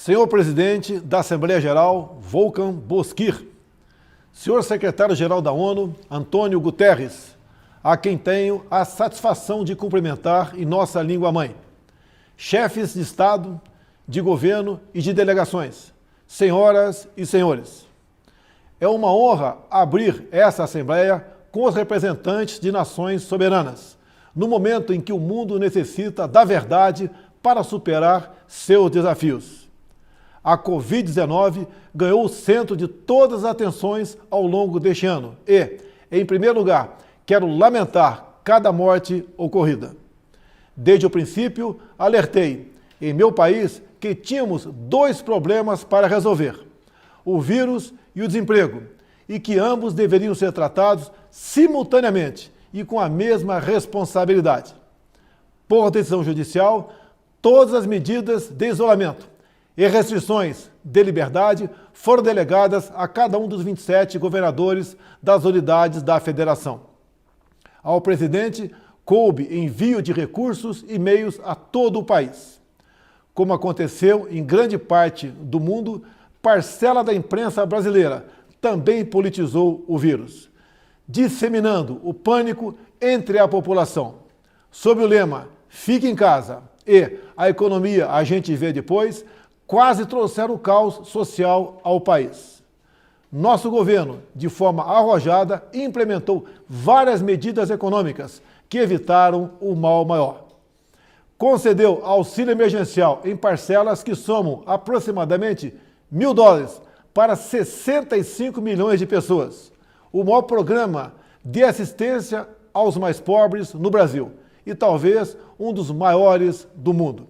Senhor Presidente da Assembleia Geral, Volkan Bozkır, Senhor Secretário-Geral da ONU, Antônio Guterres, a quem tenho a satisfação de cumprimentar em nossa língua-mãe, chefes de Estado, de governo e de delegações, senhoras e senhores. É uma honra abrir essa Assembleia com os representantes de nações soberanas, no momento em que o mundo necessita da verdade para superar seus desafios. A Covid-19 ganhou o centro de todas as atenções ao longo deste ano e, em primeiro lugar, quero lamentar cada morte ocorrida. Desde o princípio, alertei, em meu país, que tínhamos dois problemas para resolver: o vírus e o desemprego, e que ambos deveriam ser tratados simultaneamente e com a mesma responsabilidade. Por decisão judicial, todas as medidas de isolamento e restrições de liberdade foram delegadas a cada um dos 27 governadores das unidades da federação. Ao presidente, coube envio de recursos e meios a todo o país. Como aconteceu em grande parte do mundo, parcela da imprensa brasileira também politizou o vírus, disseminando o pânico entre a população. Sob o lema "Fique em casa" e "A economia a gente vê depois", quase trouxeram o caos social ao país. Nosso governo, de forma arrojada, implementou várias medidas econômicas que evitaram o mal maior. Concedeu auxílio emergencial em parcelas que somam aproximadamente $1.000 para 65 milhões de pessoas, o maior programa de assistência aos mais pobres no Brasil e talvez um dos maiores do mundo.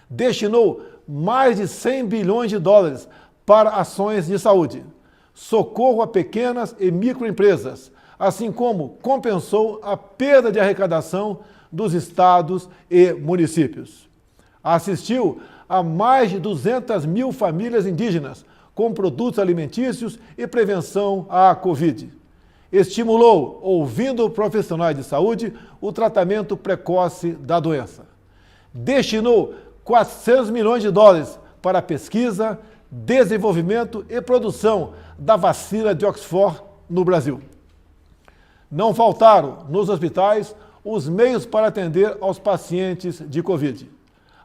Destinou mais de $100 bilhões para ações de saúde, socorro a pequenas e microempresas, assim como compensou a perda de arrecadação dos estados e municípios. Assistiu a mais de 200 mil famílias indígenas com produtos alimentícios e prevenção à Covid. Estimulou, ouvindo profissionais de saúde, o tratamento precoce da doença. Destinou $400 milhões para pesquisa, desenvolvimento e produção da vacina de Oxford no Brasil. Não faltaram, nos hospitais, os meios para atender aos pacientes de Covid.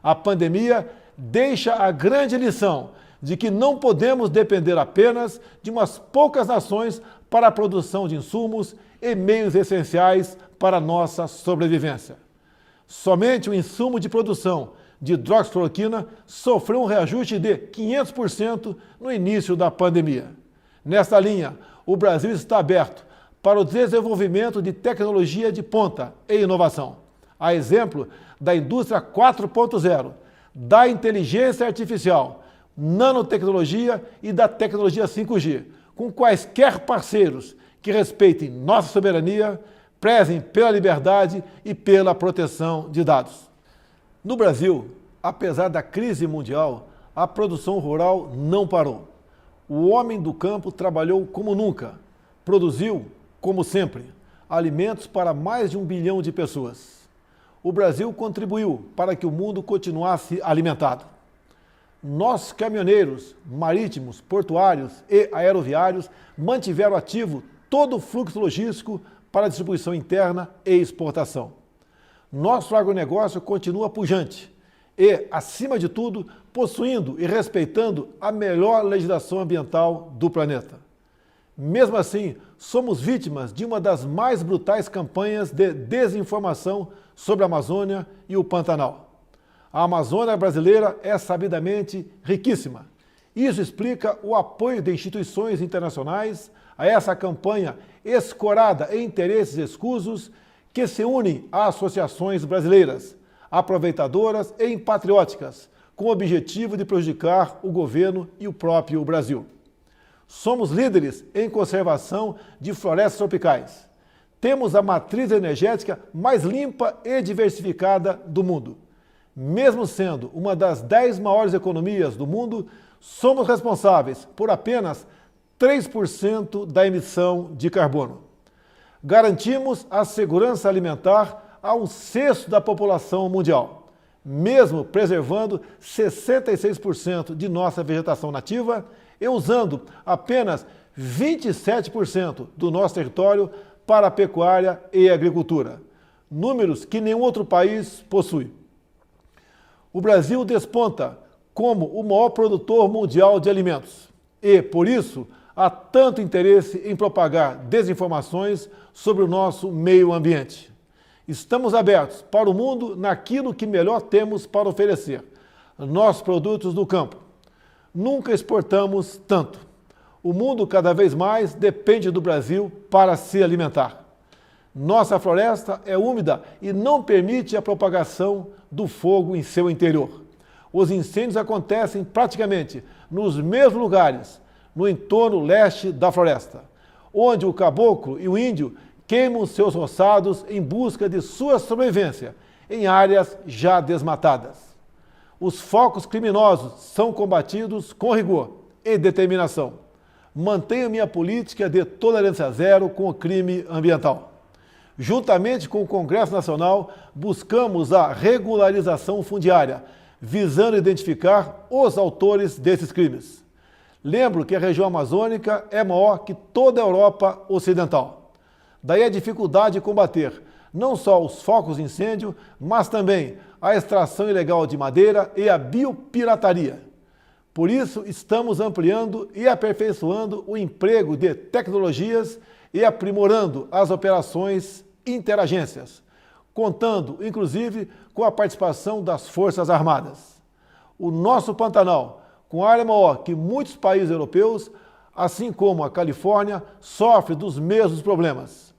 A pandemia deixa a grande lição de que não podemos depender apenas de umas poucas nações para a produção de insumos e meios essenciais para a nossa sobrevivência. Somente o insumo de produção de hidroxicloroquina sofreu um reajuste de 500% no início da pandemia. Nesta linha, o Brasil está aberto para o desenvolvimento de tecnologia de ponta e inovação, a exemplo da indústria 4.0, da inteligência artificial, nanotecnologia e da tecnologia 5G, com quaisquer parceiros que respeitem nossa soberania, prezem pela liberdade e pela proteção de dados. No Brasil, apesar da crise mundial, a produção rural não parou. O homem do campo trabalhou como nunca, produziu, como sempre, alimentos para mais de 1 bilhão de pessoas. O Brasil contribuiu para que o mundo continuasse alimentado. Nossos caminhoneiros, marítimos, portuários e aeroviários mantiveram ativo todo o fluxo logístico para distribuição interna e exportação. Nosso agronegócio continua pujante e, acima de tudo, possuindo e respeitando a melhor legislação ambiental do planeta. Mesmo assim, somos vítimas de uma das mais brutais campanhas de desinformação sobre a Amazônia e o Pantanal. A Amazônia brasileira é sabidamente riquíssima. Isso explica o apoio de instituições internacionais a essa campanha escorada em interesses escusos que se unem a associações brasileiras, aproveitadoras e patrióticas, com o objetivo de prejudicar o governo e o próprio Brasil. Somos líderes em conservação de florestas tropicais. Temos a matriz energética mais limpa e diversificada do mundo. Mesmo sendo uma das 10 maiores economias do mundo, somos responsáveis por apenas 3% da emissão de carbono. Garantimos a segurança alimentar a 1/6 da população mundial. mesmo preservando 66% de nossa vegetação nativa e usando apenas 27% do nosso território para a pecuária e agricultura, números que nenhum outro país possui. O Brasil desponta como o maior produtor mundial de alimentos e, por isso, há tanto interesse em propagar desinformações sobre o nosso meio ambiente. Estamos abertos para o mundo naquilo que melhor temos para oferecer, nossos produtos do campo. Nunca exportamos tanto. O mundo cada vez mais depende do Brasil para se alimentar. Nossa floresta é úmida e não permite a propagação do fogo em seu interior. Os incêndios acontecem praticamente nos mesmos lugares, no entorno leste da floresta, onde o caboclo e o índio queimam seus roçados em busca de sua sobrevivência em áreas já desmatadas. Os focos criminosos são combatidos com rigor e determinação. Mantenho minha política de tolerância zero com o crime ambiental. Juntamente com o Congresso Nacional, buscamos a regularização fundiária, visando identificar os autores desses crimes. Lembro que a região amazônica é maior que toda a Europa Ocidental. Daí a dificuldade de combater não só os focos de incêndio, mas também a extração ilegal de madeira e a biopirataria. Por isso, estamos ampliando e aperfeiçoando o emprego de tecnologias e aprimorando as operações interagências, contando, inclusive, com a participação das Forças Armadas. O nosso Pantanal, com área maior que muitos países europeus, assim como a Califórnia, sofre dos mesmos problemas.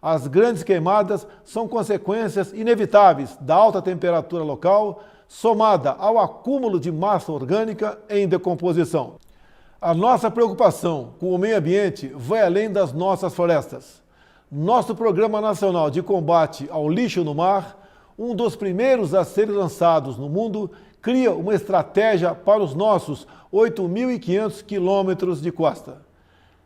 As grandes queimadas são consequências inevitáveis da alta temperatura local, somada ao acúmulo de massa orgânica em decomposição. A nossa preocupação com o meio ambiente vai além das nossas florestas. Nosso Programa Nacional de Combate ao Lixo no Mar, um dos primeiros a serem lançados no mundo, cria uma estratégia para os nossos 8.500 quilômetros de costa.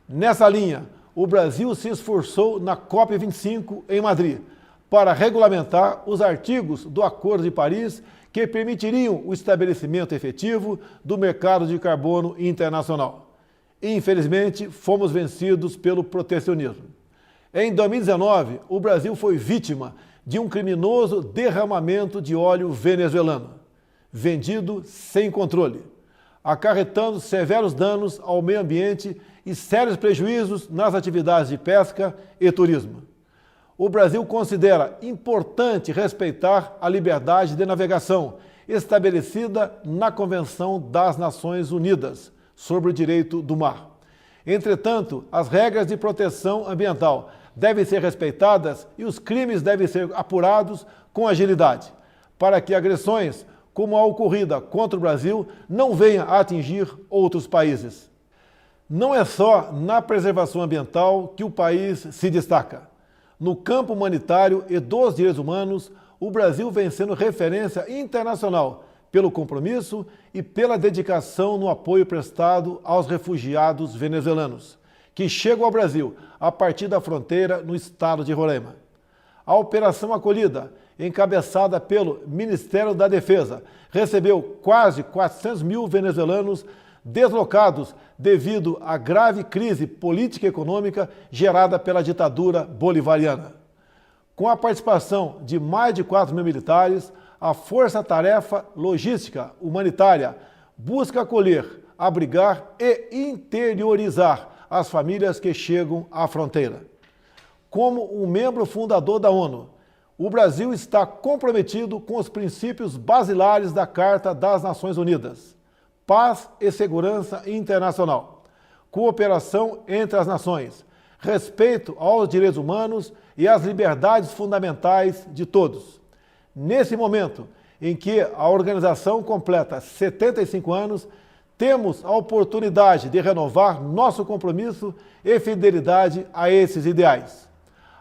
Nessa linha, o Brasil se esforçou na COP25 em Madrid para regulamentar os artigos do Acordo de Paris que permitiriam o estabelecimento efetivo do mercado de carbono internacional. Infelizmente, fomos vencidos pelo protecionismo. Em 2019, o Brasil foi vítima de um criminoso derramamento de óleo venezuelano, vendido sem controle, acarretando severos danos ao meio ambiente e sérios prejuízos nas atividades de pesca e turismo. O Brasil considera importante respeitar a liberdade de navegação estabelecida na Convenção das Nações Unidas sobre o Direito do Mar. Entretanto, as regras de proteção ambiental devem ser respeitadas e os crimes devem ser apurados com agilidade, para que agressões como a ocorrida contra o Brasil não venham a atingir outros países. Não é só na preservação ambiental que o país se destaca. No campo humanitário e dos direitos humanos, o Brasil vem sendo referência internacional pelo compromisso e pela dedicação no apoio prestado aos refugiados venezuelanos, que chegam ao Brasil a partir da fronteira no estado de Roraima. A Operação Acolhida, encabeçada pelo Ministério da Defesa, recebeu quase 400 mil venezuelanos deslocados devido à grave crise política e econômica gerada pela ditadura bolivariana. Com a participação de mais de 4 mil militares, a Força-Tarefa Logística Humanitária busca acolher, abrigar e interiorizar as famílias que chegam à fronteira. Como um membro fundador da ONU, o Brasil está comprometido com os princípios basilares da Carta das Nações Unidas: paz e segurança internacional, cooperação entre as nações, respeito aos direitos humanos e às liberdades fundamentais de todos. Nesse momento em que a organização completa 75 anos, temos a oportunidade de renovar nosso compromisso e fidelidade a esses ideais.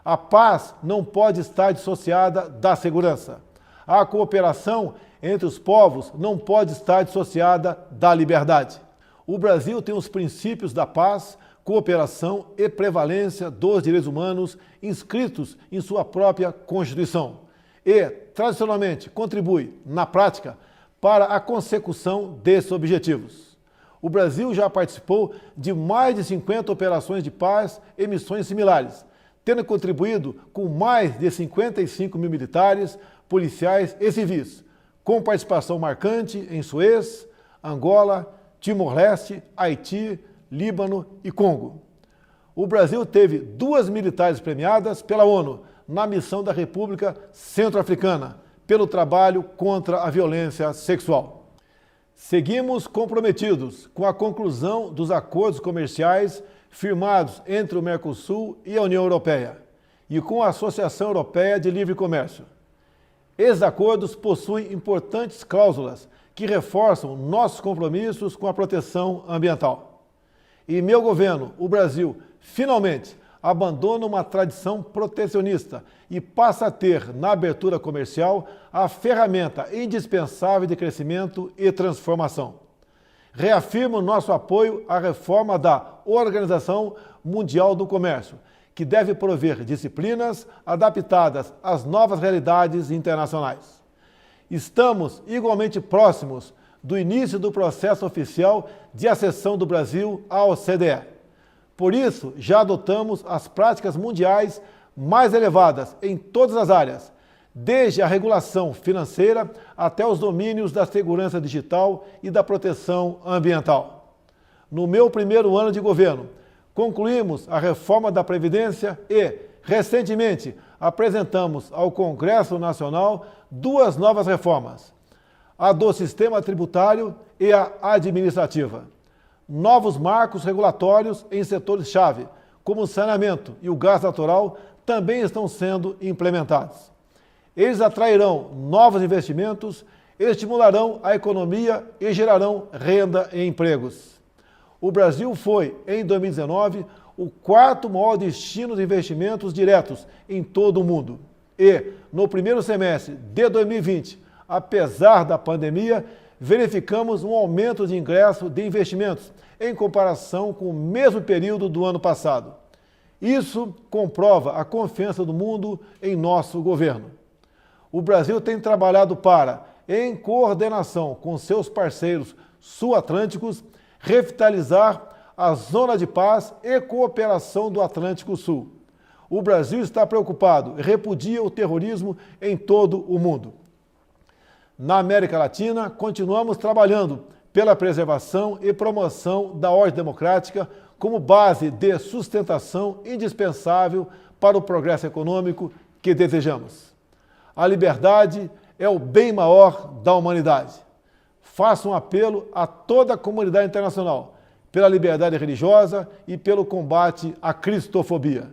A paz não pode estar dissociada da segurança. A cooperação entre os povos não pode estar dissociada da liberdade. O Brasil tem os princípios da paz, cooperação e prevalência dos direitos humanos inscritos em sua própria Constituição. e, tradicionalmente, contribui, na prática, para a consecução desses objetivos. O Brasil já participou de mais de 50 operações de paz e missões similares, tendo contribuído com mais de 55 mil militares, policiais e civis, com participação marcante em Suez, Angola, Timor-Leste, Haiti, Líbano e Congo. O Brasil teve 2 militares premiadas pela ONU na missão da República Centro-Africana, pelo trabalho contra a violência sexual. Seguimos comprometidos com a conclusão dos acordos comerciais firmados entre o Mercosul e a União Europeia e com a Associação Europeia de Livre Comércio. Esses acordos possuem importantes cláusulas que reforçam nossos compromissos com a proteção ambiental. E meu governo, o Brasil, finalmente abandona uma tradição protecionista e passa a ter, na abertura comercial, a ferramenta indispensável de crescimento e transformação. Reafirmo nosso apoio à reforma da Organização Mundial do Comércio, que deve prover disciplinas adaptadas às novas realidades internacionais. Estamos igualmente próximos do início do processo oficial de acessão do Brasil à OCDE. Por isso, já adotamos as práticas mundiais mais elevadas em todas as áreas, desde a regulação financeira até os domínios da segurança digital e da proteção ambiental. No meu primeiro ano de governo, concluímos a reforma da Previdência e, recentemente, apresentamos ao Congresso Nacional 2 novas reformas, a do sistema tributário e a administrativa. Novos marcos regulatórios em setores-chave, como o saneamento e o gás natural, também estão sendo implementados. Eles atrairão novos investimentos, estimularão a economia e gerarão renda e empregos. O Brasil foi, em 2019, o 4º maior destino de investimentos diretos em todo o mundo. E, no primeiro semestre de 2020, apesar da pandemia, verificamos um aumento de ingresso de investimentos em comparação com o mesmo período do ano passado. Isso comprova a confiança do mundo em nosso governo. O Brasil tem trabalhado para, em coordenação com seus parceiros sul-atlânticos, revitalizar a zona de paz e cooperação do Atlântico Sul. O Brasil está preocupado e repudia o terrorismo em todo o mundo. Na América Latina, continuamos trabalhando pela preservação e promoção da ordem democrática como base de sustentação indispensável para o progresso econômico que desejamos. A liberdade é o bem maior da humanidade. Faço um apelo a toda a comunidade internacional pela liberdade religiosa e pelo combate à cristofobia.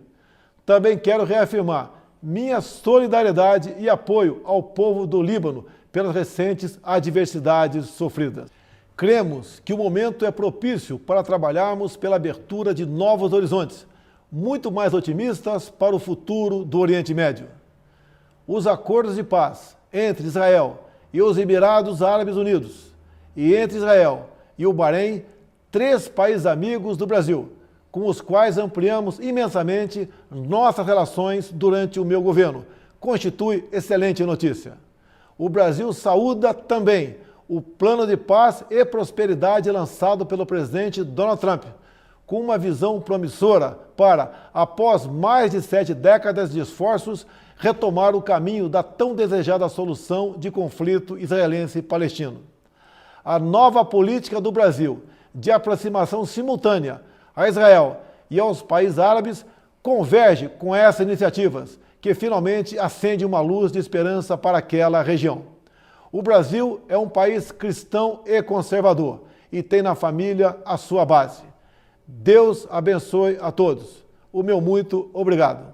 Também quero reafirmar minha solidariedade e apoio ao povo do Líbano pelas recentes adversidades sofridas. Cremos que o momento é propício para trabalharmos pela abertura de novos horizontes, muito mais otimistas para o futuro do Oriente Médio. Os acordos de paz entre Israel e os Emirados Árabes Unidos e entre Israel e o Bahrein, 3 países amigos do Brasil, com os quais ampliamos imensamente nossas relações durante o meu governo, constitui excelente notícia. O Brasil saúda também o plano de paz e prosperidade lançado pelo presidente Donald Trump, com uma visão promissora para, após mais de 7 décadas de esforços, retomar o caminho da tão desejada solução de conflito israelense-palestino. A nova política do Brasil de aproximação simultânea a Israel e aos países árabes converge com essas iniciativas, que finalmente acende uma luz de esperança para aquela região. O Brasil é um país cristão e conservador e tem na família a sua base. Deus abençoe a todos. O meu muito obrigado.